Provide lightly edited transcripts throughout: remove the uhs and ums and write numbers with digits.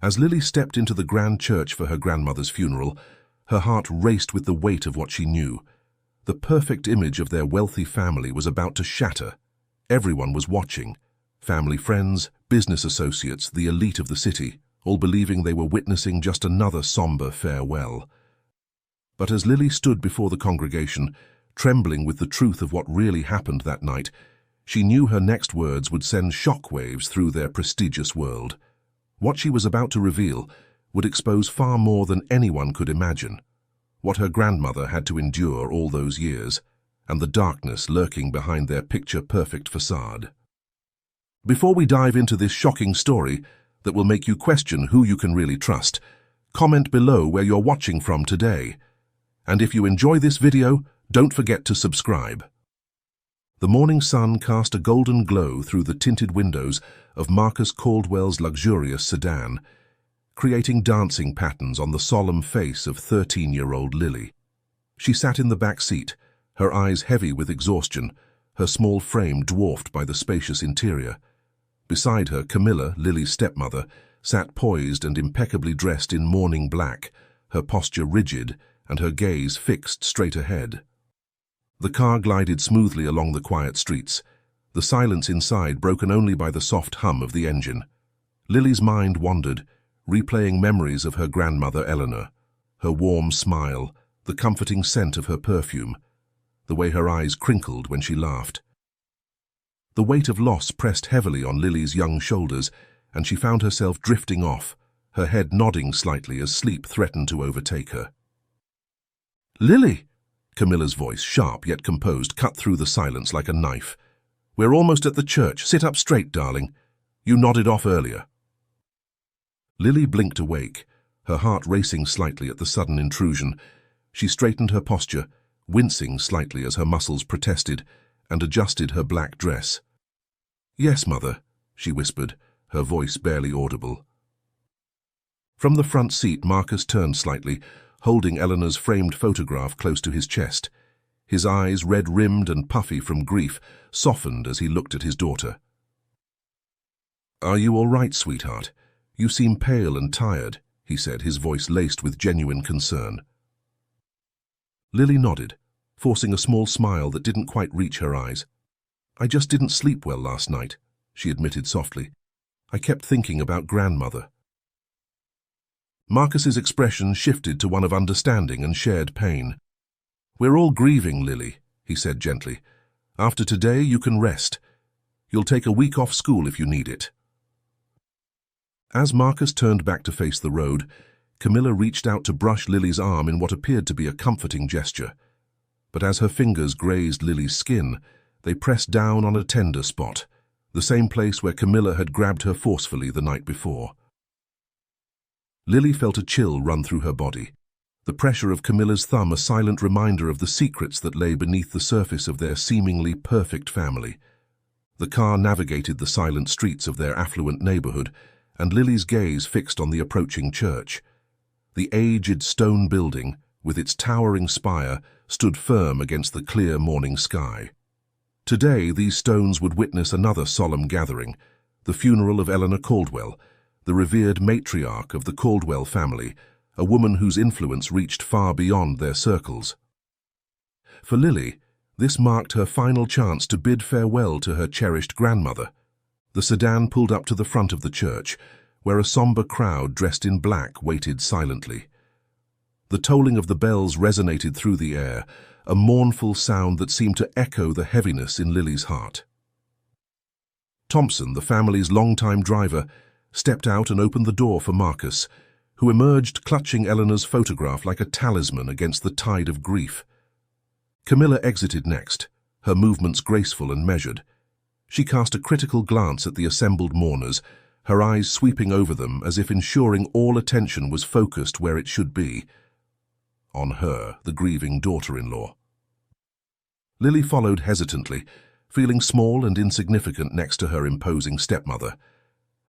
As Lily stepped into the grand church for her grandmother's funeral, her heart raced with the weight of what she knew. The perfect image of their wealthy family was about to shatter. Everyone was watching. Family friends, business associates, the elite of the city, all believing they were witnessing just another somber farewell. But as Lily stood before the congregation, trembling with the truth of what really happened that night, she knew her next words would send shockwaves through their prestigious world. What she was about to reveal would expose far more than anyone could imagine. What her grandmother had to endure all those years, and the darkness lurking behind their picture-perfect facade. Before we dive into this shocking story that will make you question who you can really trust, comment below where you're watching from today. And if you enjoy this video, don't forget to subscribe. The morning sun cast a golden glow through the tinted windows of Marcus Caldwell's luxurious sedan, creating dancing patterns on the solemn face of 13-year-old Lily. She sat in the back seat, her eyes heavy with exhaustion, her small frame dwarfed by the spacious interior. Beside her, Camilla, Lily's stepmother, sat poised and impeccably dressed in mourning black, her posture rigid and her gaze fixed straight ahead. The car glided smoothly along the quiet streets, the silence inside broken only by the soft hum of the engine. Lily's mind wandered, replaying memories of her grandmother Eleanor, her warm smile, the comforting scent of her perfume, the way her eyes crinkled when she laughed. The weight of loss pressed heavily on Lily's young shoulders, and she found herself drifting off, her head nodding slightly as sleep threatened to overtake her. "Lily!" Camilla's voice, sharp yet composed, cut through the silence like a knife. "We're almost at the church. Sit up straight, darling. You nodded off earlier." Lily blinked awake, her heart racing slightly at the sudden intrusion. She straightened her posture, wincing slightly as her muscles protested, and adjusted her black dress. "Yes, Mother," she whispered, her voice barely audible. From the front seat, Marcus turned slightly, holding Eleanor's framed photograph close to his chest. His eyes, red-rimmed and puffy from grief, softened as he looked at his daughter. "Are you all right, sweetheart? You seem pale and tired," he said, his voice laced with genuine concern. Lily nodded, forcing a small smile that didn't quite reach her eyes. "I just didn't sleep well last night," she admitted softly. "I kept thinking about grandmother." Marcus's expression shifted to one of understanding and shared pain. "We're all grieving, Lily," he said gently. "After today, you can rest. You'll take a week off school if you need it." As Marcus turned back to face the road, Camilla reached out to brush Lily's arm in what appeared to be a comforting gesture. But as her fingers grazed Lily's skin, they pressed down on a tender spot, the same place where Camilla had grabbed her forcefully the night before. Lily felt a chill run through her body, the pressure of Camilla's thumb a silent reminder of the secrets that lay beneath the surface of their seemingly perfect family. The car navigated the silent streets of their affluent neighborhood, and Lily's gaze fixed on the approaching church. The aged stone building, with its towering spire, stood firm against the clear morning sky. Today, these stones would witness another solemn gathering, the funeral of Eleanor Caldwell, the revered matriarch of the Caldwell family, a woman whose influence reached far beyond their circles. For Lily, this marked her final chance to bid farewell to her cherished grandmother. The sedan pulled up to the front of the church, where a somber crowd dressed in black waited silently. The tolling of the bells resonated through the air, a mournful sound that seemed to echo the heaviness in Lily's heart. Thompson, the family's longtime driver, stepped out and opened the door for Marcus, who emerged clutching Eleanor's photograph like a talisman against the tide of grief. Camilla exited next, her movements graceful and measured. She cast a critical glance at the assembled mourners, her eyes sweeping over them as if ensuring all attention was focused where it should be, on her, the grieving daughter-in-law. Lily followed hesitantly, feeling small and insignificant next to her imposing stepmother.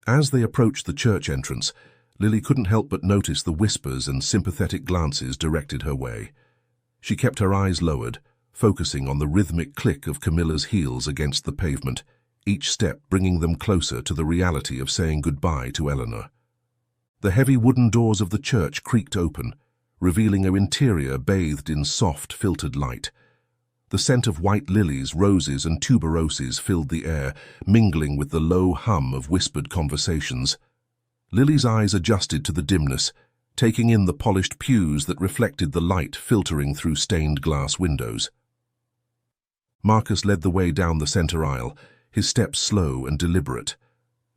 As they approached the church entrance, Lily couldn't help but notice the whispers and sympathetic glances directed her way. She kept her eyes lowered, focusing on the rhythmic click of Camilla's heels against the pavement, each step bringing them closer to the reality of saying goodbye to Eleanor. The heavy wooden doors of the church creaked open, revealing an interior bathed in soft, filtered light. The scent of white lilies, roses, and tuberoses filled the air, mingling with the low hum of whispered conversations. Lily's eyes adjusted to the dimness, taking in the polished pews that reflected the light filtering through stained glass windows. Marcus led the way down the center aisle, his steps slow and deliberate.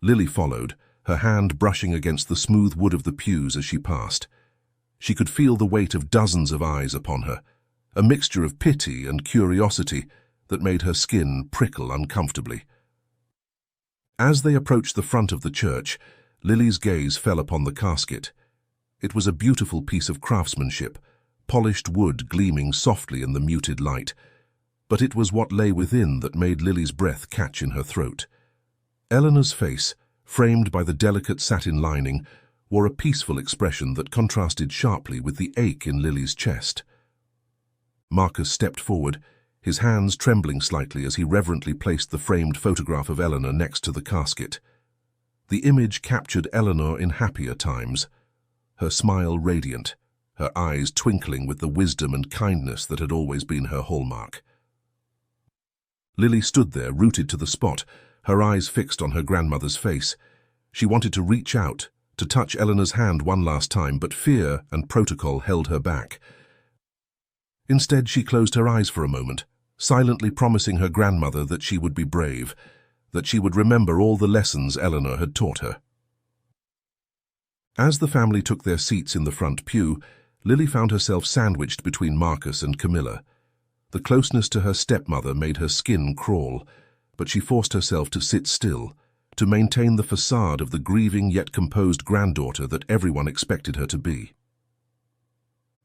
Lily followed, her hand brushing against the smooth wood of the pews as she passed. She could feel the weight of dozens of eyes upon her, a mixture of pity and curiosity that made her skin prickle uncomfortably. As they approached the front of the church, Lily's gaze fell upon the casket. It was a beautiful piece of craftsmanship, polished wood gleaming softly in the muted light. But it was what lay within that made Lily's breath catch in her throat. Eleanor's face, framed by the delicate satin lining, wore a peaceful expression that contrasted sharply with the ache in Lily's chest. Marcus stepped forward, his hands trembling slightly as he reverently placed the framed photograph of Eleanor next to the casket. The image captured Eleanor in happier times, her smile radiant, her eyes twinkling with the wisdom and kindness that had always been her hallmark. Lily stood there, rooted to the spot, her eyes fixed on her grandmother's face. She wanted to reach out, to touch Eleanor's hand one last time, but fear and protocol held her back. Instead, she closed her eyes for a moment, silently promising her grandmother that she would be brave, that she would remember all the lessons Eleanor had taught her. As the family took their seats in the front pew, Lily found herself sandwiched between Marcus and Camilla. The closeness to her stepmother made her skin crawl, but she forced herself to sit still, to maintain the facade of the grieving yet composed granddaughter that everyone expected her to be.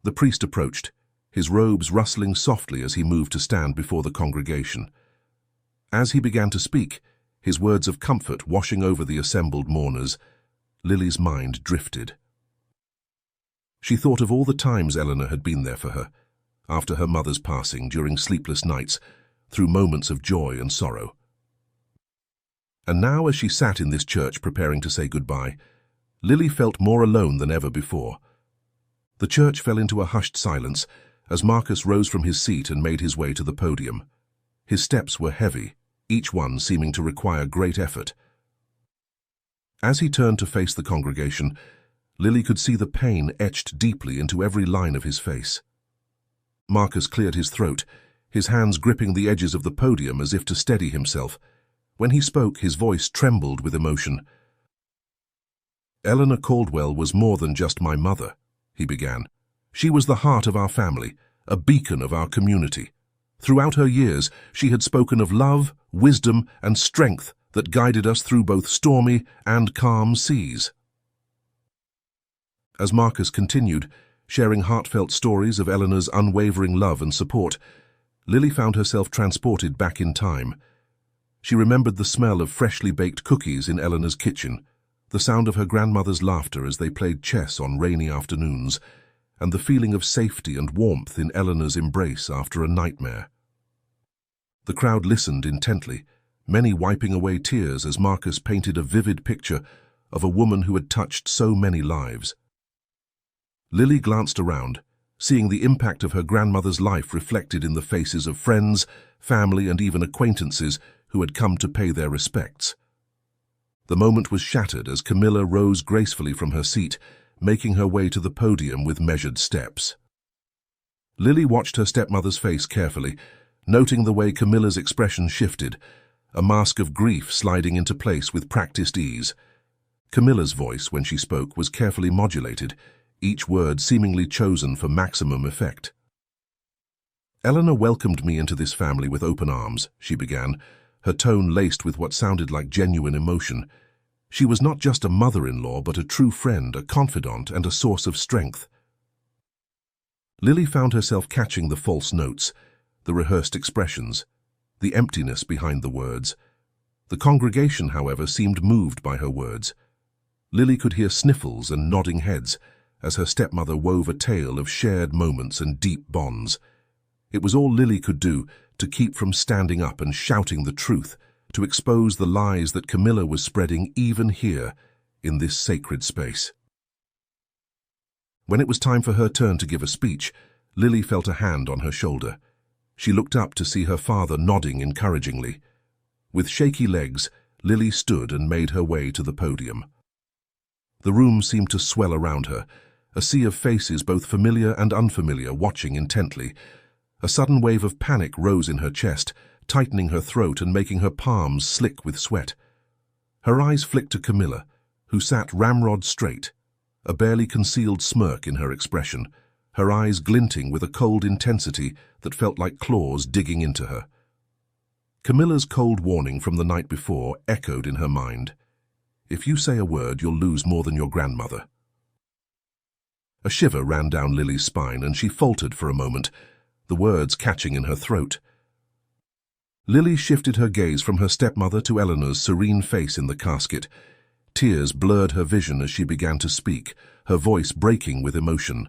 The priest approached, his robes rustling softly as he moved to stand before the congregation. As he began to speak, his words of comfort washing over the assembled mourners, Lily's mind drifted. She thought of all the times Eleanor had been there for her, after her mother's passing, during sleepless nights, through moments of joy and sorrow. And now, as she sat in this church preparing to say goodbye, Lily felt more alone than ever before. The church fell into a hushed silence as Marcus rose from his seat and made his way to the podium. His steps were heavy, each one seeming to require great effort. As he turned to face the congregation, Lily could see the pain etched deeply into every line of his face. Marcus cleared his throat, his hands gripping the edges of the podium as if to steady himself. When he spoke, his voice trembled with emotion. "Eleanor Caldwell was more than just my mother," he began. "She was the heart of our family, a beacon of our community. Throughout her years, she had spoken of love, wisdom, and strength that guided us through both stormy and calm seas." As Marcus continued, sharing heartfelt stories of Eleanor's unwavering love and support, Lily found herself transported back in time. She remembered the smell of freshly baked cookies in Eleanor's kitchen, the sound of her grandmother's laughter as they played chess on rainy afternoons, and the feeling of safety and warmth in Eleanor's embrace after a nightmare. The crowd listened intently, many wiping away tears as Marcus painted a vivid picture of a woman who had touched so many lives. Lily glanced around, seeing the impact of her grandmother's life reflected in the faces of friends, family, and even acquaintances who had come to pay their respects. The moment was shattered as Camilla rose gracefully from her seat, making her way to the podium with measured steps. Lily watched her stepmother's face carefully, noting the way Camilla's expression shifted, a mask of grief sliding into place with practiced ease. Camilla's voice, when she spoke, was carefully modulated, each word seemingly chosen for maximum effect. "Eleanor welcomed me into this family with open arms," she began, her tone laced with what sounded like genuine emotion. "She was not just a mother-in-law, but a true friend, a confidant, and a source of strength." Lily found herself catching the false notes, the rehearsed expressions, the emptiness behind the words. The congregation, however, seemed moved by her words. Lily could hear sniffles and nodding heads as her stepmother wove a tale of shared moments and deep bonds. It was all Lily could do to keep from standing up and shouting the truth, to expose the lies that Camilla was spreading even here, in this sacred space. When it was time for her turn to give a speech, Lily felt a hand on her shoulder. She looked up to see her father nodding encouragingly. With shaky legs, Lily stood and made her way to the podium. The room seemed to swell around her, a sea of faces both familiar and unfamiliar watching intently. A sudden wave of panic rose in her chest, tightening her throat and making her palms slick with sweat. Her eyes flicked to Camilla, who sat ramrod straight, a barely concealed smirk in her expression, her eyes glinting with a cold intensity that felt like claws digging into her. Camilla's cold warning from the night before echoed in her mind. If you say a word, you'll lose more than your grandmother. A shiver ran down Lily's spine and she faltered for a moment, the words catching in her throat. Lily shifted her gaze from her stepmother to Eleanor's serene face in the casket. Tears blurred her vision as she began to speak, her voice breaking with emotion.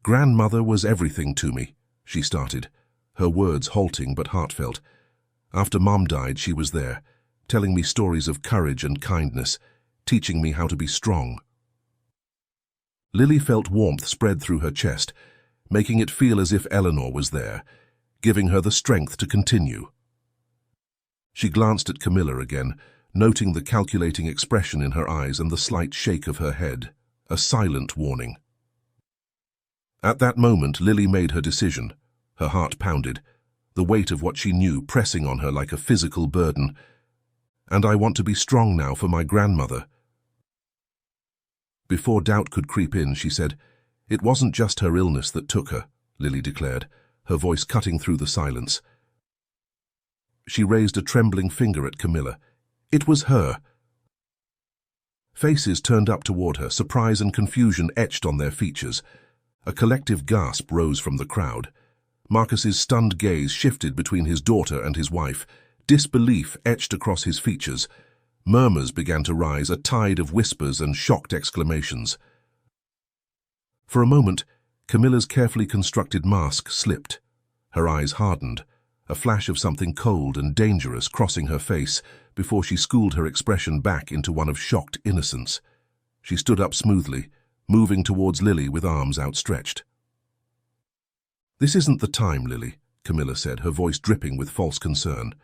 "Grandmother was everything to me," she started, her words halting but heartfelt. "After Mom died, she was there, telling me stories of courage and kindness, teaching me how to be strong." Lily felt warmth spread through her chest, making it feel as if Eleanor was there, giving her the strength to continue. She glanced at Camilla again, noting the calculating expression in her eyes and the slight shake of her head, a silent warning. At that moment, Lily made her decision. Her heart pounded, the weight of what she knew pressing on her like a physical burden. "And I want to be strong now for my grandmother." Before doubt could creep in, she said, "It wasn't just her illness that took her," Lily declared, her voice cutting through the silence. She raised a trembling finger at Camilla. "It was her." Faces turned up toward her, surprise and confusion etched on their features. A collective gasp rose from the crowd. Marcus's stunned gaze shifted between his daughter and his wife. Disbelief etched across his features. Murmurs began to rise, a tide of whispers and shocked exclamations. For a moment, Camilla's carefully constructed mask slipped. Her eyes hardened, a flash of something cold and dangerous crossing her face before she schooled her expression back into one of shocked innocence. She stood up smoothly, moving towards Lily with arms outstretched. "This isn't the time, Lily," Camilla said, her voice dripping with false concern.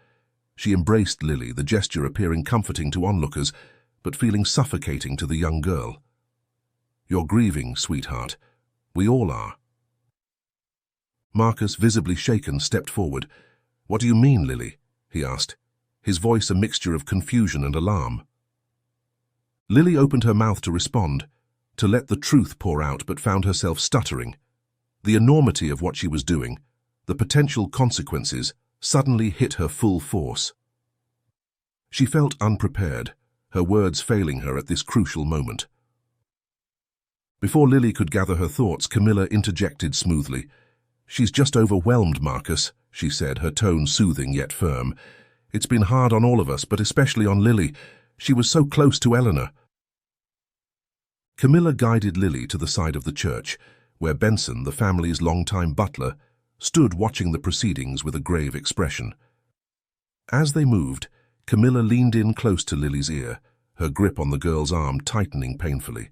She embraced Lily, the gesture appearing comforting to onlookers, but feeling suffocating to the young girl. "You're grieving, sweetheart. We all are." Marcus, visibly shaken, stepped forward. "What do you mean, Lily?" he asked, his voice a mixture of confusion and alarm. Lily opened her mouth to respond, to let the truth pour out, but found herself stuttering. The enormity of what she was doing, the potential consequences, suddenly hit her full force. She felt unprepared, her words failing her at this crucial moment. Before Lily could gather her thoughts, Camilla interjected smoothly. "She's just overwhelmed, Marcus," she said, her tone soothing yet firm. "It's been hard on all of us, but especially on Lily. She was so close to Eleanor." Camilla guided Lily to the side of the church, where Benson, the family's longtime butler, stood watching the proceedings with a grave expression. As they moved, Camilla leaned in close to Lily's ear, her grip on the girl's arm tightening painfully.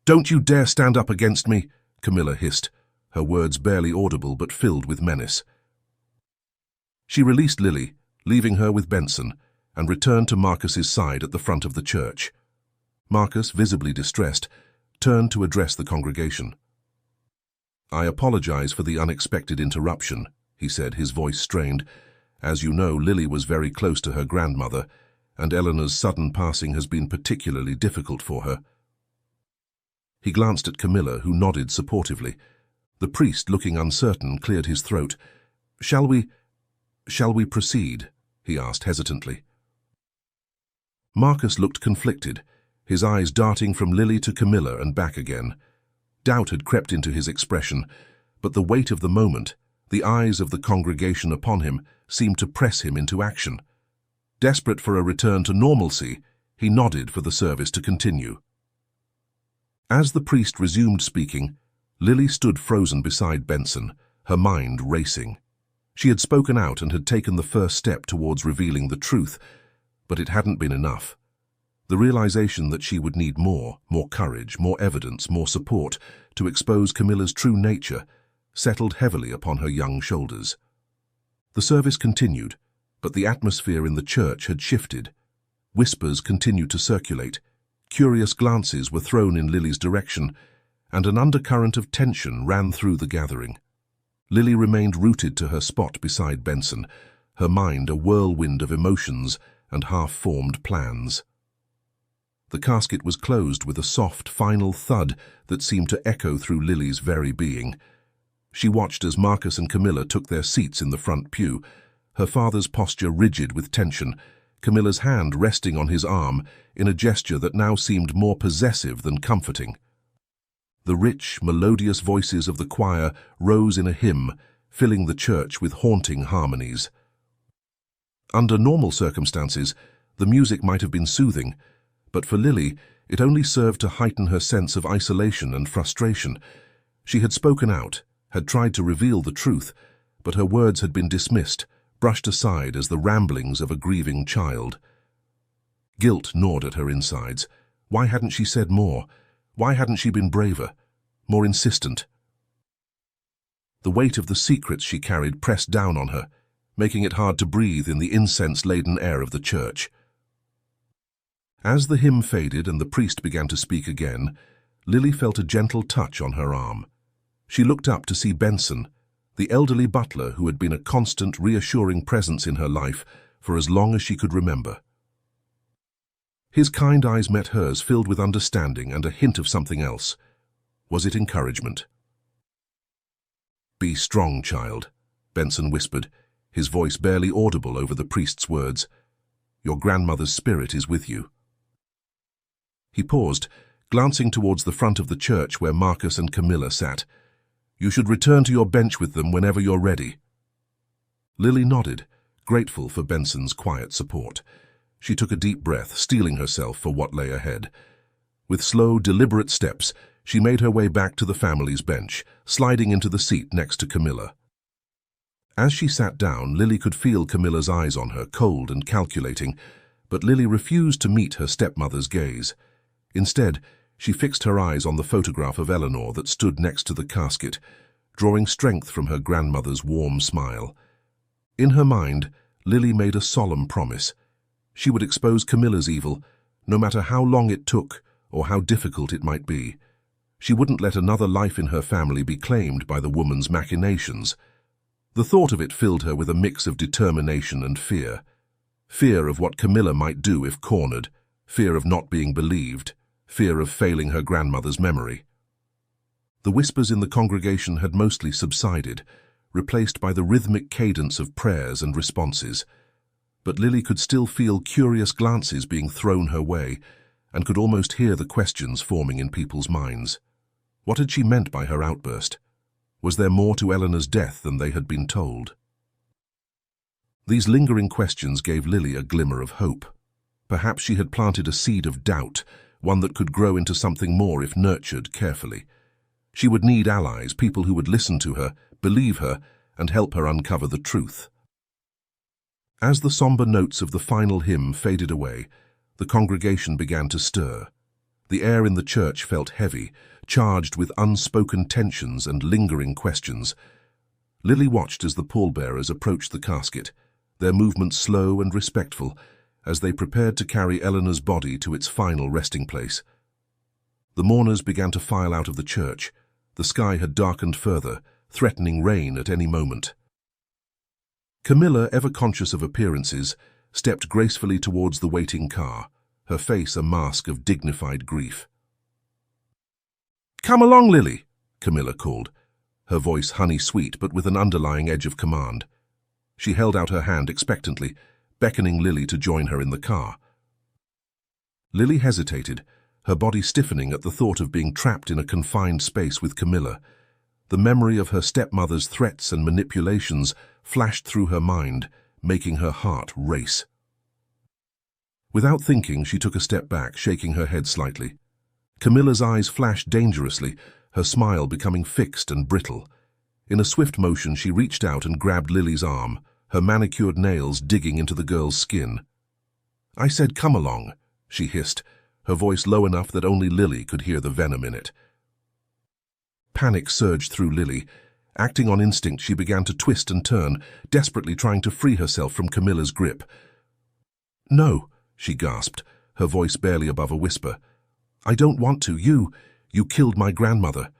"Don't you dare stand up against me," Camilla hissed, her words barely audible but filled with menace. She released Lily, leaving her with Benson, and returned to Marcus's side at the front of the church. Marcus, visibly distressed, turned to address the congregation. "I apologize for the unexpected interruption," he said, his voice strained. "As you know, Lily was very close to her grandmother, and Eleanor's sudden passing has been particularly difficult for her." He glanced at Camilla, who nodded supportively. The priest, looking uncertain, cleared his throat. Shall we proceed?" he asked hesitantly. Marcus looked conflicted, his eyes darting from Lily to Camilla and back again. Doubt had crept into his expression, but the weight of the moment, the eyes of the congregation upon him, seemed to press him into action. Desperate for a return to normalcy, he nodded for the service to continue. As the priest resumed speaking, Lily stood frozen beside Benson, her mind racing. She had spoken out and had taken the first step towards revealing the truth, but it hadn't been enough. The realization that she would need more courage, more evidence, more support to expose Camilla's true nature settled heavily upon her young shoulders. The service continued, but the atmosphere in the church had shifted. Whispers continued to circulate, curious glances were thrown in Lily's direction, and an undercurrent of tension ran through the gathering. Lily remained rooted to her spot beside Benson, her mind a whirlwind of emotions and half-formed plans. The casket was closed with a soft, final thud that seemed to echo through Lily's very being. She watched as Marcus and Camilla took their seats in the front pew, her father's posture rigid with tension, Camilla's hand resting on his arm in a gesture that now seemed more possessive than comforting. The rich, melodious voices of the choir rose in a hymn, filling the church with haunting harmonies. Under normal circumstances, the music might have been soothing, but for Lily, it only served to heighten her sense of isolation and frustration. She had spoken out, had tried to reveal the truth, but her words had been dismissed, brushed aside as the ramblings of a grieving child. Guilt gnawed at her insides. Why hadn't she said more? Why hadn't she been braver, more insistent? The weight of the secrets she carried pressed down on her, making it hard to breathe in the incense-laden air of the church. As the hymn faded and the priest began to speak again, Lily felt a gentle touch on her arm. She looked up to see Benson, the elderly butler who had been a constant, reassuring presence in her life for as long as she could remember. His kind eyes met hers, filled with understanding and a hint of something else. Was it encouragement? "Be strong, child," Benson whispered, his voice barely audible over the priest's words. "Your grandmother's spirit is with you." He paused, glancing towards the front of the church where Marcus and Camilla sat. "You should return to your bench with them whenever you're ready." Lily nodded, grateful for Benson's quiet support. She took a deep breath, steeling herself for what lay ahead. With slow, deliberate steps, she made her way back to the family's bench, sliding into the seat next to Camilla. As she sat down, Lily could feel Camilla's eyes on her, cold and calculating, but Lily refused to meet her stepmother's gaze. Instead, she fixed her eyes on the photograph of Eleanor that stood next to the casket, drawing strength from her grandmother's warm smile. In her mind, Lily made a solemn promise. She would expose Camilla's evil, no matter how long it took or how difficult it might be. She wouldn't let another life in her family be claimed by the woman's machinations. The thought of it filled her with a mix of determination and fear. Fear of what Camilla might do if cornered, fear of not being believed, fear of failing her grandmother's memory. The whispers in the congregation had mostly subsided, replaced by the rhythmic cadence of prayers and responses. But Lily could still feel curious glances being thrown her way, and could almost hear the questions forming in people's minds. What had she meant by her outburst? Was there more to Eleanor's death than they had been told? These lingering questions gave Lily a glimmer of hope. Perhaps she had planted a seed of doubt, one that could grow into something more if nurtured carefully. She would need allies, people who would listen to her, believe her, and help her uncover the truth. As the somber notes of the final hymn faded away, the congregation began to stir. The air in the church felt heavy, charged with unspoken tensions and lingering questions. Lily watched as the pallbearers approached the casket, their movements slow and respectful, as they prepared to carry Eleanor's body to its final resting place. The mourners began to file out of the church. The sky had darkened further, threatening rain at any moment. Camilla, ever conscious of appearances, stepped gracefully towards the waiting car, her face a mask of dignified grief. "Come along, Lily," Camilla called, her voice honey-sweet but with an underlying edge of command. She held out her hand expectantly, beckoning Lily to join her in the car. Lily hesitated, her body stiffening at the thought of being trapped in a confined space with Camilla. The memory of her stepmother's threats and manipulations flashed through her mind, making her heart race. Without thinking, she took a step back, shaking her head slightly. Camilla's eyes flashed dangerously, her smile becoming fixed and brittle. In a swift motion, she reached out and grabbed Lily's arm, her manicured nails digging into the girl's skin. "I said come along," she hissed, her voice low enough that only Lily could hear the venom in it. Panic surged through Lily. Acting on instinct, she began to twist and turn, desperately trying to free herself from Camilla's grip. "No," she gasped, her voice barely above a whisper. "I don't want to. You killed my grandmother."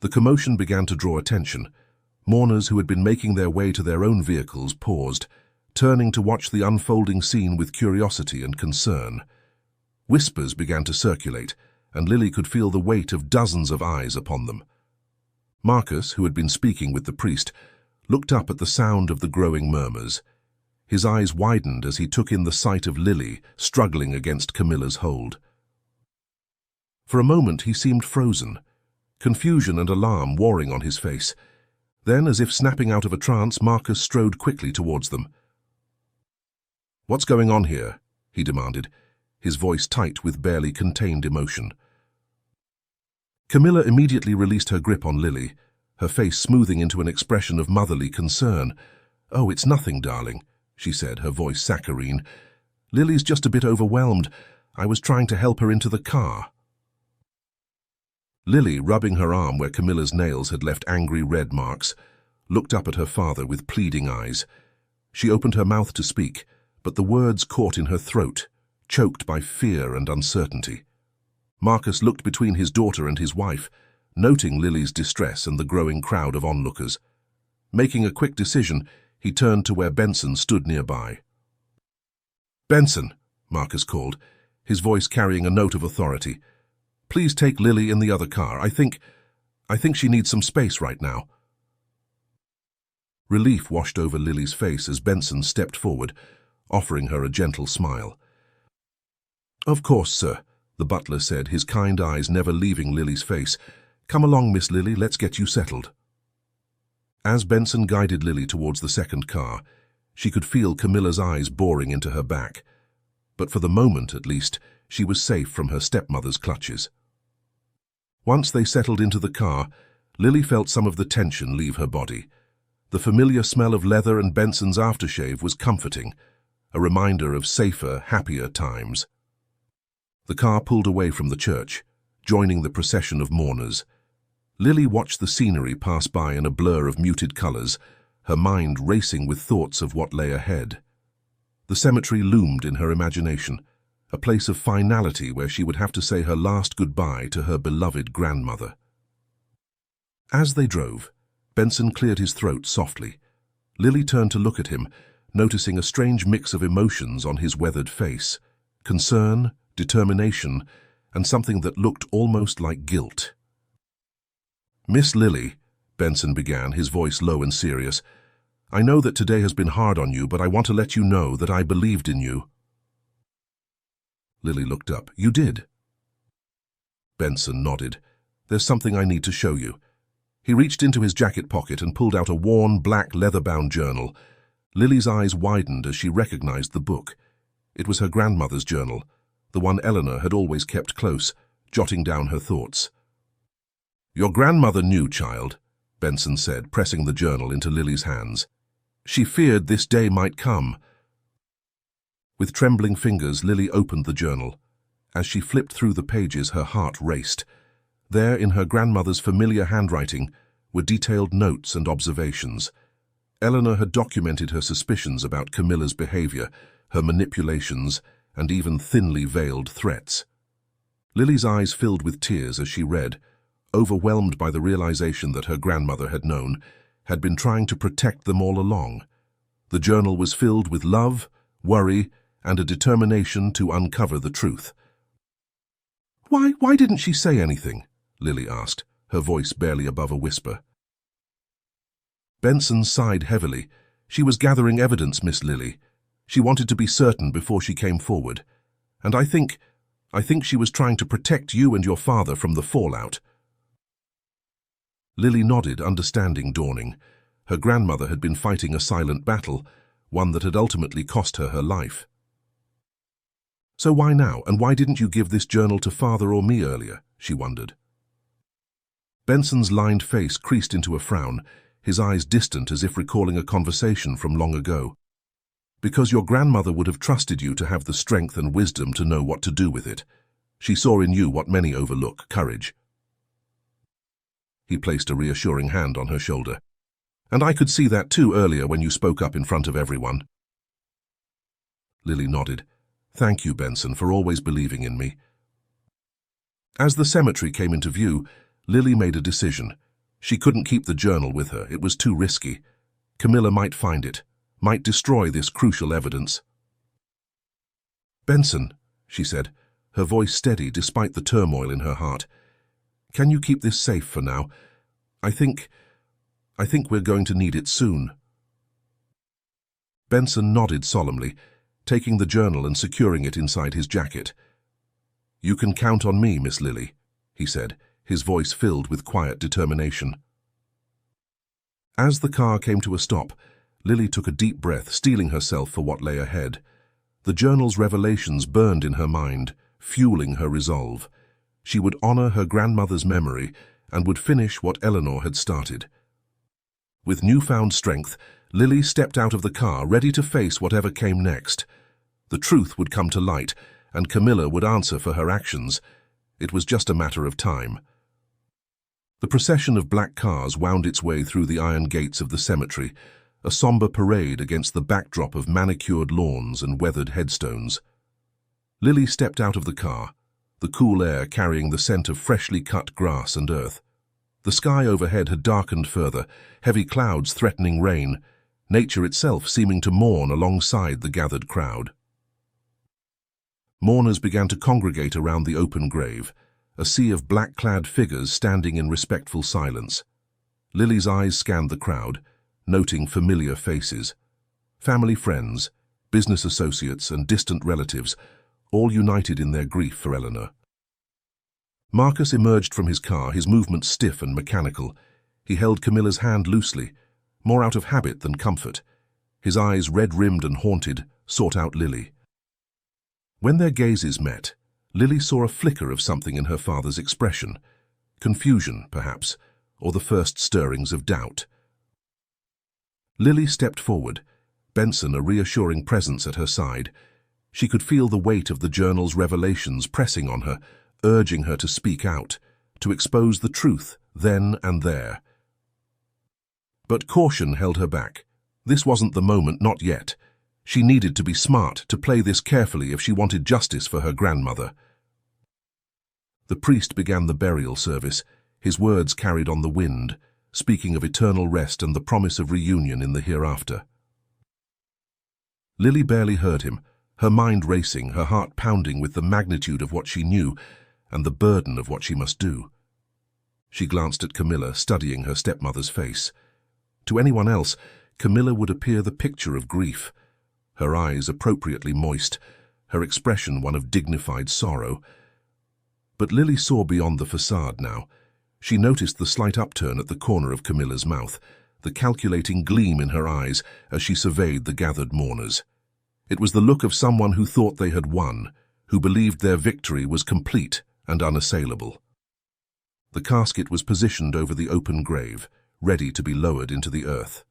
The commotion began to draw attention. Mourners who had been making their way to their own vehicles paused, turning to watch the unfolding scene with curiosity and concern. Whispers began to circulate, and Lily could feel the weight of dozens of eyes upon them. Marcus, who had been speaking with the priest, looked up at the sound of the growing murmurs. His eyes widened as he took in the sight of Lily struggling against Camilla's hold. For a moment he seemed frozen, confusion and alarm warring on his face. Then, as if snapping out of a trance, Marcus strode quickly towards them. "What's going on here?" he demanded, his voice tight with barely contained emotion. Camilla immediately released her grip on Lily, her face smoothing into an expression of motherly concern. "Oh, it's nothing, darling," she said, her voice saccharine. "Lily's just a bit overwhelmed. I was trying to help her into the car." Lily, rubbing her arm where Camilla's nails had left angry red marks, looked up at her father with pleading eyes. She opened her mouth to speak, but the words caught in her throat, choked by fear and uncertainty. Marcus looked between his daughter and his wife, noting Lily's distress and the growing crowd of onlookers. Making a quick decision, he turned to where Benson stood nearby. "Benson," Marcus called, his voice carrying a note of authority. "Please take Lily in the other car. I think she needs some space right now." Relief washed over Lily's face as Benson stepped forward, offering her a gentle smile. "Of course, sir," the butler said, his kind eyes never leaving Lily's face. "Come along, Miss Lily, let's get you settled." As Benson guided Lily towards the second car, she could feel Camilla's eyes boring into her back. But for the moment, at least, she was safe from her stepmother's clutches. Once they settled into the car, Lily felt some of the tension leave her body. The familiar smell of leather and Benson's aftershave was comforting, a reminder of safer, happier times. The car pulled away from the church, joining the procession of mourners. Lily watched the scenery pass by in a blur of muted colors, her mind racing with thoughts of what lay ahead. The cemetery loomed in her imagination, a place of finality where she would have to say her last goodbye to her beloved grandmother. As they drove, Benson cleared his throat softly. Lily turned to look at him, noticing a strange mix of emotions on his weathered face: concern, determination, and something that looked almost like guilt. "Miss Lily," Benson began, his voice low and serious, "I know that today has been hard on you, but I want to let you know that I believed in you." Lily looked up. "You did?" Benson nodded. "There's something I need to show you." He reached into his jacket pocket and pulled out a worn, black, leather-bound journal. Lily's eyes widened as she recognized the book. It was her grandmother's journal, the one Eleanor had always kept close, jotting down her thoughts. "Your grandmother knew, child," Benson said, pressing the journal into Lily's hands. "She feared this day might come." With trembling fingers, Lily opened the journal. As she flipped through the pages, her heart raced. There, in her grandmother's familiar handwriting, were detailed notes and observations. Eleanor had documented her suspicions about Camilla's behavior, her manipulations, and even thinly veiled threats. Lily's eyes filled with tears as she read, overwhelmed by the realization that her grandmother had known, had been trying to protect them all along. The journal was filled with love, worry, and a determination to uncover the truth. Why didn't she say anything?" Lily asked, her voice barely above a whisper. Benson sighed heavily. "She was gathering evidence, Miss Lily. She wanted to be certain before she came forward. And I think she was trying to protect you and your father from the fallout." Lily nodded, understanding dawning. Her grandmother had been fighting a silent battle, one that had ultimately cost her her life. "So why now, and why didn't you give this journal to Father or me earlier?" she wondered. Benson's lined face creased into a frown, his eyes distant as if recalling a conversation from long ago. Because your grandmother would have trusted you to have the strength and wisdom to know what to do with it. She saw in you what many overlook, courage. He placed a reassuring hand on her shoulder. And I could see that too earlier when you spoke up in front of everyone. Lily nodded. Thank you, Benson, for always believing in me. As the cemetery came into view, Lily made a decision. She couldn't keep the journal with her. It was too risky. Camilla might find it, might destroy this crucial evidence. Benson, she said, her voice steady despite the turmoil in her heart. Can you keep this safe for now? I think we're going to need it soon. Benson nodded solemnly, taking the journal and securing it inside his jacket. You can count on me, Miss Lily, he said, his voice filled with quiet determination. As the car came to a stop, Lily took a deep breath, steeling herself for what lay ahead. The journal's revelations burned in her mind, fueling her resolve. She would honor her grandmother's memory and would finish what Eleanor had started. With newfound strength, Lily stepped out of the car, ready to face whatever came next. The truth would come to light, and Camilla would answer for her actions. It was just a matter of time. The procession of black cars wound its way through the iron gates of the cemetery, a somber parade against the backdrop of manicured lawns and weathered headstones. Lily stepped out of the car, the cool air carrying the scent of freshly cut grass and earth. The sky overhead had darkened further, heavy clouds threatening rain, nature itself seeming to mourn alongside the gathered crowd. Mourners began to congregate around the open grave, a sea of black-clad figures standing in respectful silence. Lily's eyes scanned the crowd, noting familiar faces. Family friends, business associates, and distant relatives, all united in their grief for Eleanor. Marcus emerged from his car, his movements stiff and mechanical. He held Camilla's hand loosely, more out of habit than comfort. His eyes, red-rimmed and haunted, sought out Lily. When their gazes met, Lily saw a flicker of something in her father's expression. Confusion, perhaps, or the first stirrings of doubt. Lily stepped forward, Benson a reassuring presence at her side. She could feel the weight of the journal's revelations pressing on her, urging her to speak out, to expose the truth then and there. But caution held her back. This wasn't the moment, not yet. She needed to be smart, to play this carefully if she wanted justice for her grandmother. The priest began the burial service, his words carried on the wind, speaking of eternal rest and the promise of reunion in the hereafter. Lily barely heard him, her mind racing, her heart pounding with the magnitude of what she knew and the burden of what she must do. She glanced at Camilla, studying her stepmother's face. To anyone else, Camilla would appear the picture of grief, her eyes appropriately moist, her expression one of dignified sorrow. But Lily saw beyond the facade now. She noticed the slight upturn at the corner of Camilla's mouth, the calculating gleam in her eyes as she surveyed the gathered mourners. It was the look of someone who thought they had won, who believed their victory was complete and unassailable. The casket was positioned over the open grave, ready to be lowered into the earth.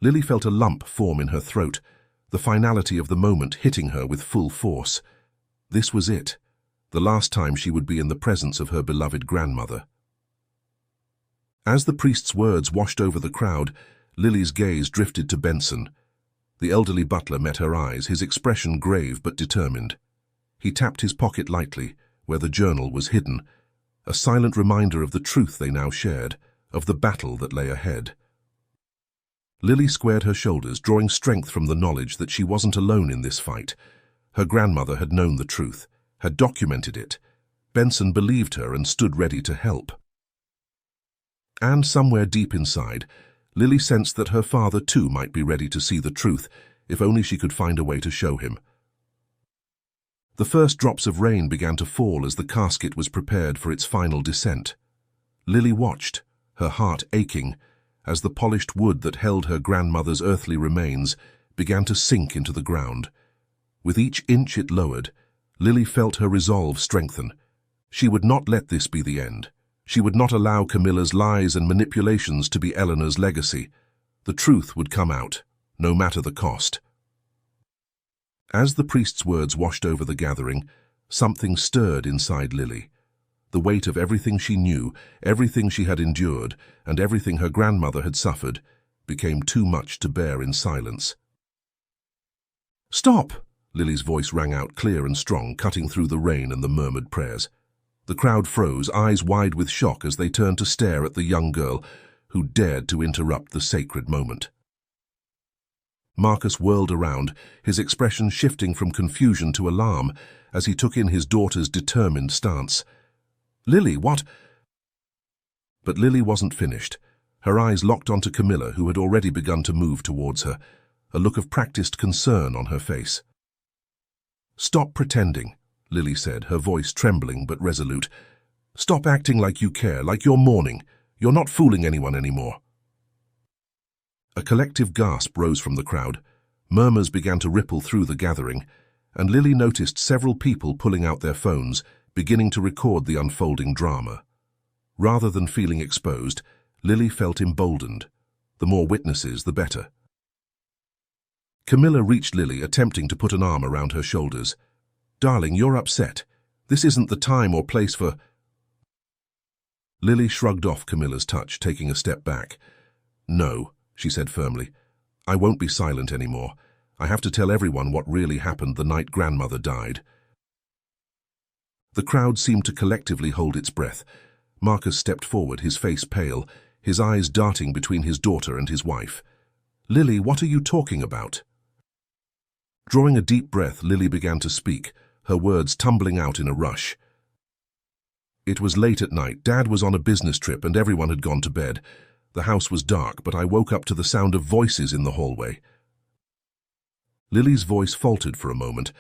Lily felt a lump form in her throat, the finality of the moment hitting her with full force. This was it, the last time she would be in the presence of her beloved grandmother. As the priest's words washed over the crowd, Lily's gaze drifted to Benson. The elderly butler met her eyes, his expression grave but determined. He tapped his pocket lightly, where the journal was hidden, a silent reminder of the truth they now shared, of the battle that lay ahead. Lily squared her shoulders, drawing strength from the knowledge that she wasn't alone in this fight. Her grandmother had known the truth, had documented it. Benson believed her and stood ready to help. And somewhere deep inside, Lily sensed that her father too might be ready to see the truth, if only she could find a way to show him. The first drops of rain began to fall as the casket was prepared for its final descent. Lily watched, her heart aching, as the polished wood that held her grandmother's earthly remains began to sink into the ground. With each inch it lowered, Lily felt her resolve strengthen. She would not let this be the end. She would not allow Camilla's lies and manipulations to be Eleanor's legacy. The truth would come out, no matter the cost. As the priest's words washed over the gathering, something stirred inside Lily. The weight of everything she knew, everything she had endured, and everything her grandmother had suffered, became too much to bear in silence. "Stop!" Lily's voice rang out clear and strong, cutting through the rain and the murmured prayers. The crowd froze, eyes wide with shock as they turned to stare at the young girl who dared to interrupt the sacred moment. Marcus whirled around, his expression shifting from confusion to alarm as he took in his daughter's determined stance. "Lily, what?" But Lily wasn't finished. Her eyes locked onto Camilla, who had already begun to move towards her, a look of practiced concern on her face. "Stop pretending," Lily said, her voice trembling but resolute. "Stop acting like you care, like you're mourning. You're not fooling anyone anymore." A collective gasp rose from the crowd. Murmurs began to ripple through the gathering, and Lily noticed several people pulling out their phones, beginning to record the unfolding drama. Rather than feeling exposed, Lily felt emboldened. The more witnesses, the better. Camilla reached Lily, attempting to put an arm around her shoulders. "Darling, you're upset. This isn't the time or place for—" Lily shrugged off Camilla's touch, taking a step back. "No," she said firmly. "I won't be silent anymore. I have to tell everyone what really happened the night grandmother died." The crowd seemed to collectively hold its breath. Marcus stepped forward, his face pale, his eyes darting between his daughter and his wife. "Lily, what are you talking about?" Drawing a deep breath, Lily began to speak, her words tumbling out in a rush. "It was late at night. Dad was on a business trip and everyone had gone to bed. The house was dark, but I woke up to the sound of voices in the hallway." Lily's voice faltered for a moment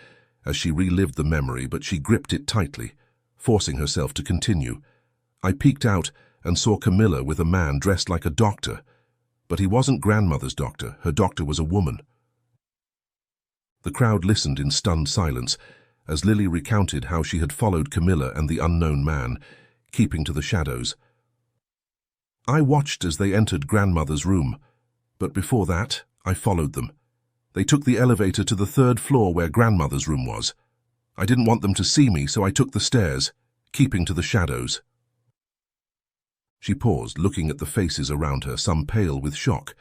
as she relived the memory, but she gripped it tightly, forcing herself to continue. "I peeked out and saw Camilla with a man dressed like a doctor. But he wasn't grandmother's doctor. Her doctor was a woman." The crowd listened in stunned silence as Lily recounted how she had followed Camilla and the unknown man, keeping to the shadows. "I watched as they entered grandmother's room, but before that, I followed them. They took the elevator to the 3rd floor where grandmother's room was. I didn't want them to see me, so I took the stairs, keeping to the shadows." She paused, looking at the faces around her, some pale with shock.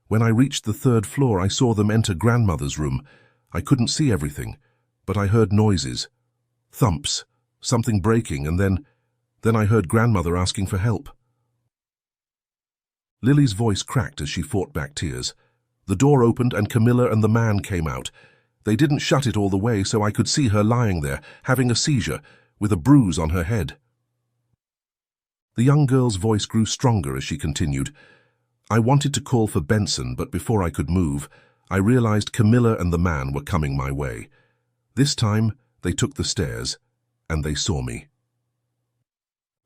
"When I reached the 3rd floor, I saw them enter grandmother's room. I couldn't see everything, but I heard noises, thumps, something breaking, and then I heard grandmother asking for help." Lily's voice cracked as she fought back tears. The door opened and Camilla and the man came out. They didn't shut it all the way, so I could see her lying there, having a seizure, with a bruise on her head. The young girl's voice grew stronger as she continued. "I wanted to call for Benson, but before I could move, I realized Camilla and the man were coming my way. This time, they took the stairs, and they saw me."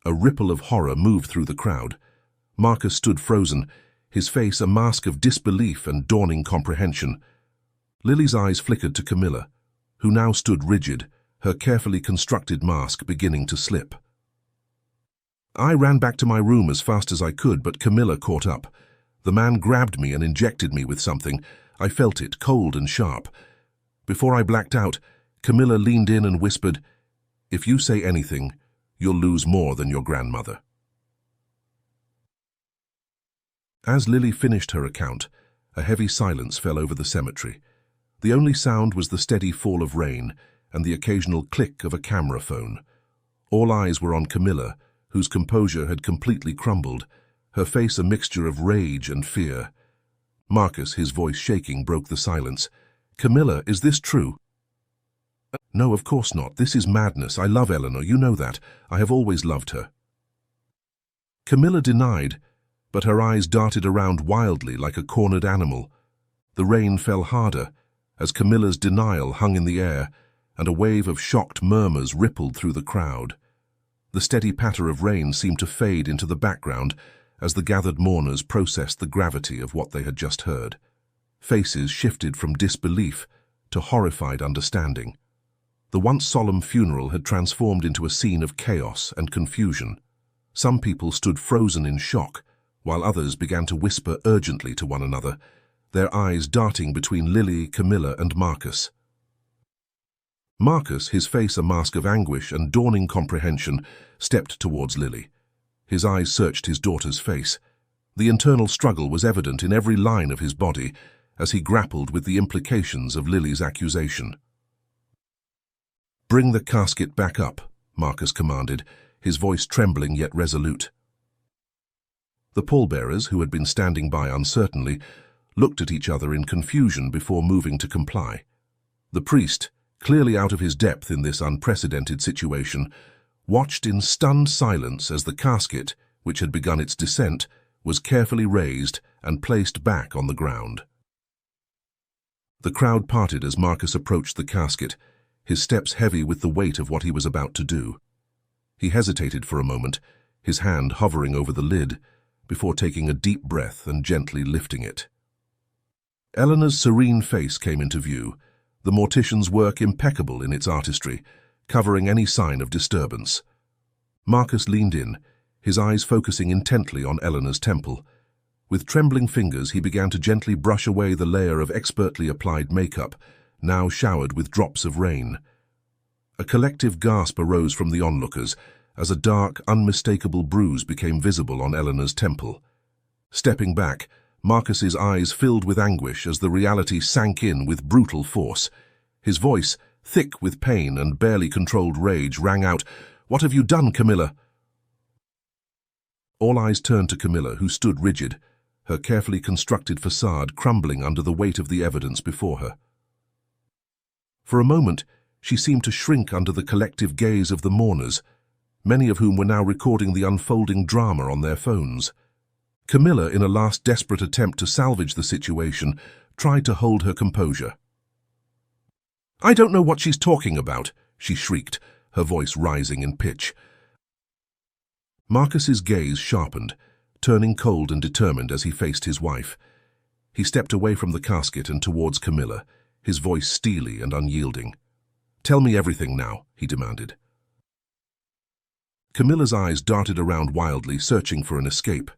A ripple of horror moved through the crowd. Marcus stood frozen, his face a mask of disbelief and dawning comprehension. Lily's eyes flickered to Camilla, who now stood rigid, her carefully constructed mask beginning to slip. "I ran back to my room as fast as I could, but Camilla caught up. The man grabbed me and injected me with something. I felt it, cold and sharp. Before I blacked out, Camilla leaned in and whispered, 'If you say anything, you'll lose more than your grandmother.'" As Lily finished her account, a heavy silence fell over the cemetery. The only sound was the steady fall of rain and the occasional click of a camera phone. All eyes were on Camilla, whose composure had completely crumbled, her face a mixture of rage and fear. Marcus, his voice shaking, broke the silence. "Camilla, is this true?" "No, of course not. This is madness. I love Eleanor, you know that. I have always loved her." Camilla denied, but her eyes darted around wildly like a cornered animal. The rain fell harder as Camilla's denial hung in the air, and a wave of shocked murmurs rippled through the crowd. The steady patter of rain seemed to fade into the background as the gathered mourners processed the gravity of what they had just heard. Faces shifted from disbelief to horrified understanding. The once solemn funeral had transformed into a scene of chaos and confusion. Some people stood frozen in shock, while others began to whisper urgently to one another, their eyes darting between Lily, Camilla, and Marcus. Marcus, his face a mask of anguish and dawning comprehension, stepped towards Lily. His eyes searched his daughter's face. The internal struggle was evident in every line of his body as he grappled with the implications of Lily's accusation. "Bring the casket back up," Marcus commanded, his voice trembling yet resolute. The pallbearers, who had been standing by uncertainly, looked at each other in confusion before moving to comply. The priest, clearly out of his depth in this unprecedented situation, watched in stunned silence as the casket, which had begun its descent, was carefully raised and placed back on the ground. The crowd parted as Marcus approached the casket, his steps heavy with the weight of what he was about to do. He hesitated for a moment, his hand hovering over the lid, before taking a deep breath and gently lifting it. Eleanor's serene face came into view, the mortician's work impeccable in its artistry, covering any sign of disturbance. Marcus leaned in, his eyes focusing intently on Eleanor's temple. With trembling fingers, he began to gently brush away the layer of expertly applied makeup, now showered with drops of rain. A collective gasp arose from the onlookers as a dark, unmistakable bruise became visible on Eleanor's temple. Stepping back, Marcus's eyes filled with anguish as the reality sank in with brutal force. His voice, thick with pain and barely controlled rage, rang out, "What have you done, Camilla?" All eyes turned to Camilla, who stood rigid, her carefully constructed facade crumbling under the weight of the evidence before her. For a moment, she seemed to shrink under the collective gaze of the mourners, many of whom were now recording the unfolding drama on their phones. Camilla, in a last desperate attempt to salvage the situation, tried to hold her composure. "I don't know what she's talking about," she shrieked, her voice rising in pitch. Marcus's gaze sharpened, turning cold and determined as he faced his wife. He stepped away from the casket and towards Camilla, his voice steely and unyielding. "Tell me everything now," he demanded. Camilla's eyes darted around wildly, searching for an escape.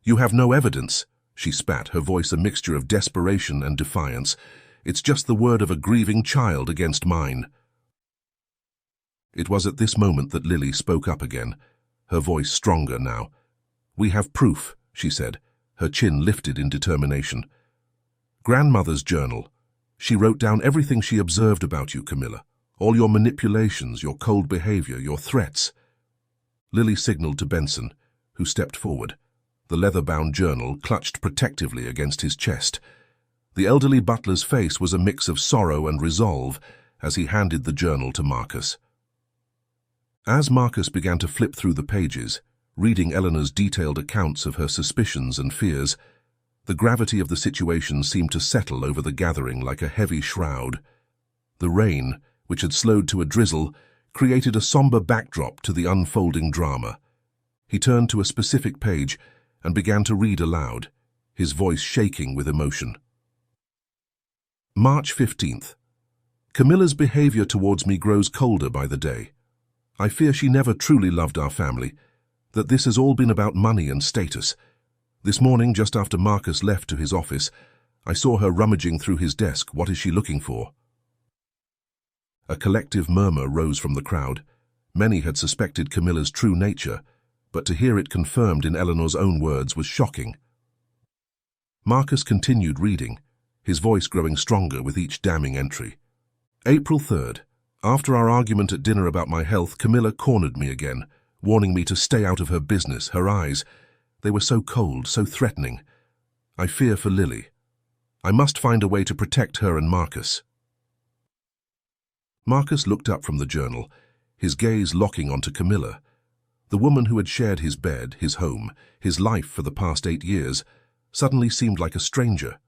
"You have no evidence," she spat, her voice a mixture of desperation and defiance. "It's just the word of a grieving child against mine." It was at this moment that Lily spoke up again, her voice stronger now. "We have proof," she said, her chin lifted in determination. "Grandmother's journal. She wrote down everything she observed about you, Camilla. All your manipulations, your cold behavior, your threats." Lily signaled to Benson, who stepped forward, the leather-bound journal clutched protectively against his chest. The elderly butler's face was a mix of sorrow and resolve as he handed the journal to Marcus. As Marcus began to flip through the pages, reading Eleanor's detailed accounts of her suspicions and fears, the gravity of the situation seemed to settle over the gathering like a heavy shroud. The rain, which had slowed to a drizzle, created a somber backdrop to the unfolding drama. He turned to a specific page and began to read aloud, his voice shaking with emotion. March 15th. Camilla's behavior towards me grows colder by the day. I fear she never truly loved our family, that this has all been about money and status. This morning, just after Marcus left to his office, I saw her rummaging through his desk. What is she looking for? A collective murmur rose from the crowd. Many had suspected Camilla's true nature, but to hear it confirmed in Eleanor's own words was shocking. Marcus continued reading, his voice growing stronger with each damning entry. April 3rd. After our argument at dinner about my health, Camilla cornered me again, warning me to stay out of her business. Her eyes, they were so cold, so threatening. I fear for Lily. I must find a way to protect her and Marcus. Marcus looked up from the journal, his gaze locking onto Camilla, the woman who had shared his bed, his home, his life for the past 8 years, suddenly seemed like a stranger.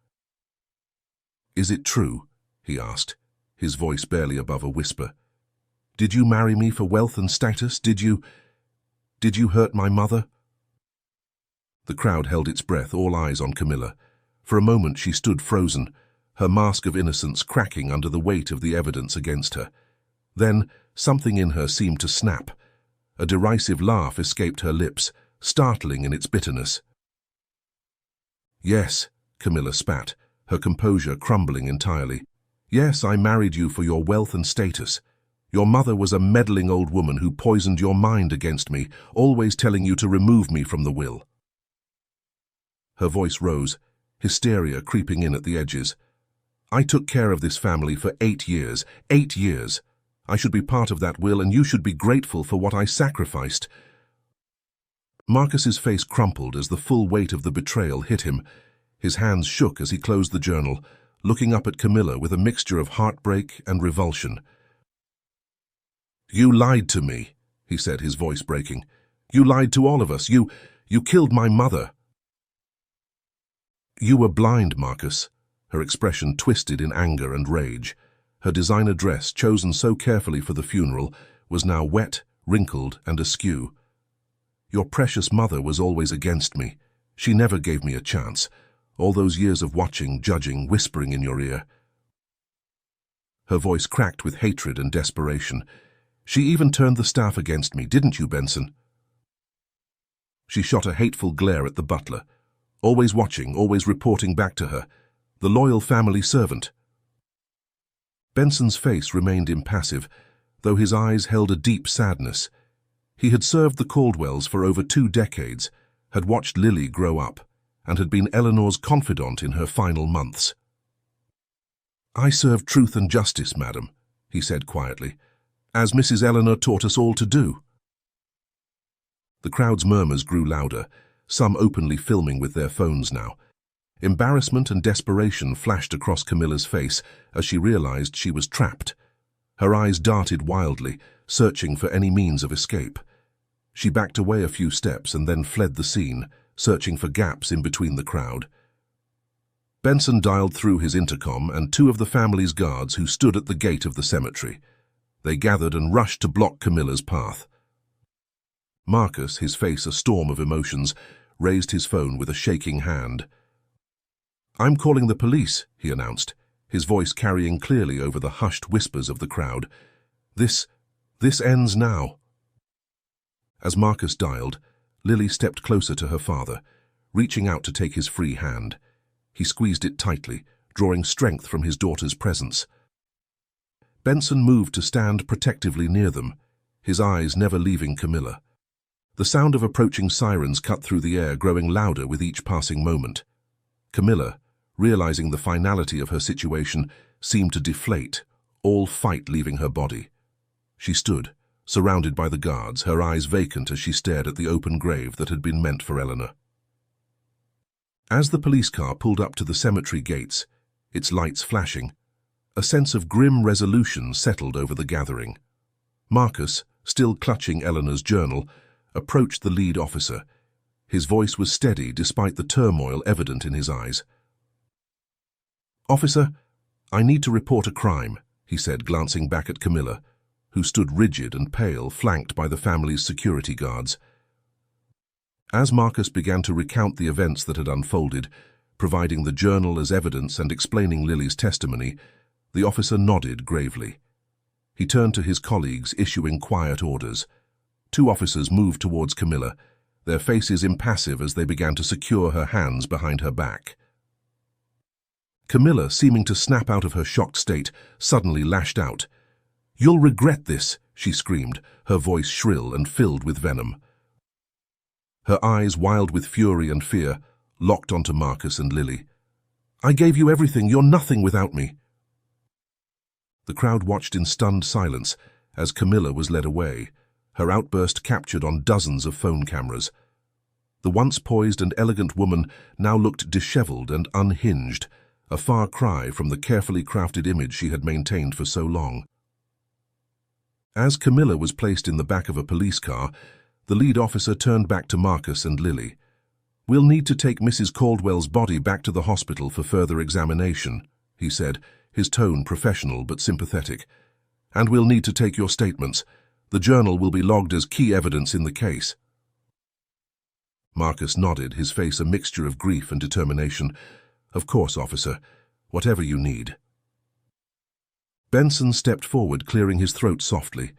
"Is it true?" he asked, his voice barely above a whisper. "Did you marry me for wealth and status? Did you hurt my mother?" The crowd held its breath, all eyes on Camilla. For a moment she stood frozen, her mask of innocence cracking under the weight of the evidence against her. Then something in her seemed to snap. A derisive laugh escaped her lips, startling in its bitterness. "Yes," Camilla spat, her composure crumbling entirely. "Yes, I married you for your wealth and status. Your mother was a meddling old woman who poisoned your mind against me, always telling you to remove me from the will." Her voice rose, hysteria creeping in at the edges. "I took care of this family for 8 years. 8 years. I should be part of that will, and you should be grateful for what I sacrificed." Marcus's face crumpled as the full weight of the betrayal hit him. His hands shook as he closed the journal, looking up at Camilla with a mixture of heartbreak and revulsion. "You lied to me," he said, his voice breaking. "You lied to all of us. You killed my mother." "You were blind, Marcus." Her expression twisted in anger and rage. Her designer dress, chosen so carefully for the funeral, was now wet, wrinkled, and askew. "Your precious mother was always against me. She never gave me a chance. All those years of watching, judging, whispering in your ear." Her voice cracked with hatred and desperation. "She even turned the staff against me, didn't you, Benson?" She shot a hateful glare at the butler. Always watching, always reporting back to her. The loyal family servant. Benson's face remained impassive, though his eyes held a deep sadness. He had served the Caldwells for over 2 decades, had watched Lily grow up, and had been Eleanor's confidant in her final months. "I serve truth and justice, madam," he said quietly, "as Mrs. Eleanor taught us all to do." The crowd's murmurs grew louder, some openly filming with their phones now. Embarrassment and desperation flashed across Camilla's face as she realized she was trapped. Her eyes darted wildly, searching for any means of escape. She backed away a few steps and then fled the scene, searching for gaps in between the crowd. Benson dialed through his intercom and 2 of the family's guards who stood at the gate of the cemetery. They gathered and rushed to block Camilla's path. Marcus, his face a storm of emotions, raised his phone with a shaking hand. "I'm calling the police," he announced, his voice carrying clearly over the hushed whispers of the crowd. This ends now." As Marcus dialed, Lily stepped closer to her father, reaching out to take his free hand. He squeezed it tightly, drawing strength from his daughter's presence. Benson moved to stand protectively near them, his eyes never leaving Camilla. The sound of approaching sirens cut through the air, growing louder with each passing moment. Camilla, realizing the finality of her situation, seemed to deflate, all fight leaving her body. She stood, surrounded by the guards, her eyes vacant as she stared at the open grave that had been meant for Eleanor. As the police car pulled up to the cemetery gates, its lights flashing, a sense of grim resolution settled over the gathering. Marcus, still clutching Eleanor's journal, approached the lead officer. His voice was steady despite the turmoil evident in his eyes. "Officer, I need to report a crime," he said, glancing back at Camilla, who stood rigid and pale, flanked by the family's security guards. As Marcus began to recount the events that had unfolded, providing the journal as evidence and explaining Lily's testimony, the officer nodded gravely. He turned to his colleagues, issuing quiet orders. 2 officers moved towards Camilla, their faces impassive as they began to secure her hands behind her back. Camilla, seeming to snap out of her shocked state, suddenly lashed out. "You'll regret this," she screamed, her voice shrill and filled with venom. Her eyes, wild with fury and fear, locked onto Marcus and Lily. "I gave you everything. You're nothing without me." The crowd watched in stunned silence as Camilla was led away, her outburst captured on dozens of phone cameras. The once poised and elegant woman now looked disheveled and unhinged, a far cry from the carefully crafted image she had maintained for so long. As Camilla was placed in the back of a police car, the lead officer turned back to Marcus and Lily. "We'll need to take Mrs. Caldwell's body back to the hospital for further examination," he said, his tone professional but sympathetic. "And we'll need to take your statements. The journal will be logged as key evidence in the case." Marcus nodded, his face a mixture of grief and determination. "Of course, officer. Whatever you need." Benson stepped forward, clearing his throat softly.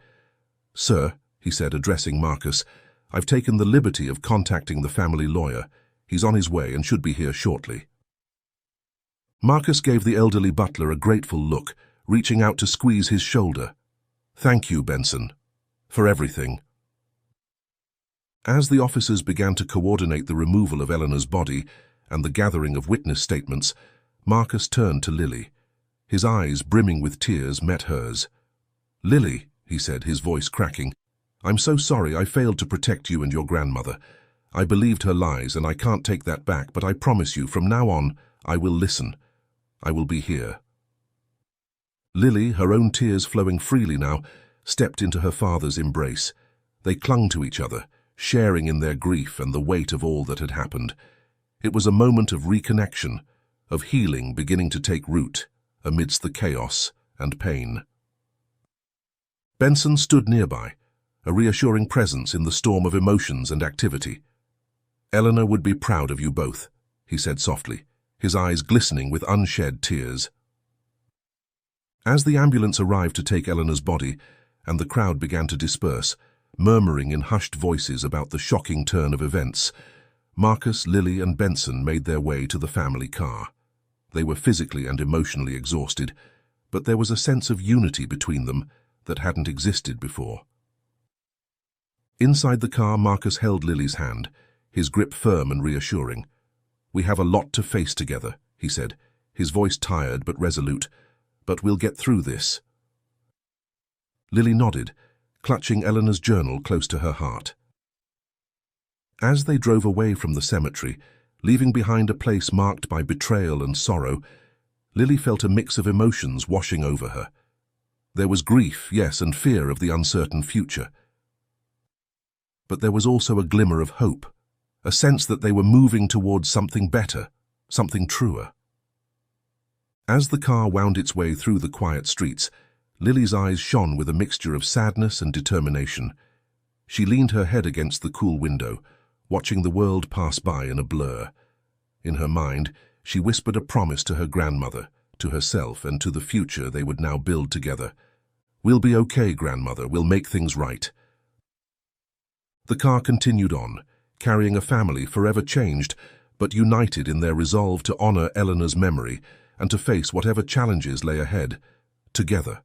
"Sir," he said, addressing Marcus, "I've taken the liberty of contacting the family lawyer. He's on his way and should be here shortly." Marcus gave the elderly butler a grateful look, reaching out to squeeze his shoulder. "Thank you, Benson, for everything." As the officers began to coordinate the removal of Eleanor's body and the gathering of witness statements, Marcus turned to Lily. His eyes, brimming with tears, met hers. "Lily," he said, his voice cracking, "I'm so sorry I failed to protect you and your grandmother. I believed her lies and I can't take that back, but I promise you, from now on, I will listen. I will be here." Lily, her own tears flowing freely now, stepped into her father's embrace. They clung to each other, sharing in their grief and the weight of all that had happened. It was a moment of reconnection, of healing beginning to take root amidst the chaos and pain. Benson stood nearby, a reassuring presence in the storm of emotions and activity. "Eleanor would be proud of you both," he said softly, his eyes glistening with unshed tears. As the ambulance arrived to take Eleanor's body, and the crowd began to disperse, murmuring in hushed voices about the shocking turn of events, Marcus, Lily, and Benson made their way to the family car. They were physically and emotionally exhausted, but there was a sense of unity between them that hadn't existed before. Inside the car, Marcus held Lily's hand, his grip firm and reassuring. "We have a lot to face together," he said, his voice tired but resolute, "but we'll get through this." Lily nodded, clutching Eleanor's journal close to her heart. As they drove away from the cemetery, leaving behind a place marked by betrayal and sorrow, Lily felt a mix of emotions washing over her. There was grief, yes, and fear of the uncertain future. But there was also a glimmer of hope, a sense that they were moving towards something better, something truer. As the car wound its way through the quiet streets, Lily's eyes shone with a mixture of sadness and determination. She leaned her head against the cool window, watching the world pass by in a blur. In her mind, she whispered a promise to her grandmother, to herself, and to the future they would now build together. "We'll be okay, grandmother. We'll make things right." The car continued on, carrying a family forever changed, but united in their resolve to honor Eleanor's memory and to face whatever challenges lay ahead, together.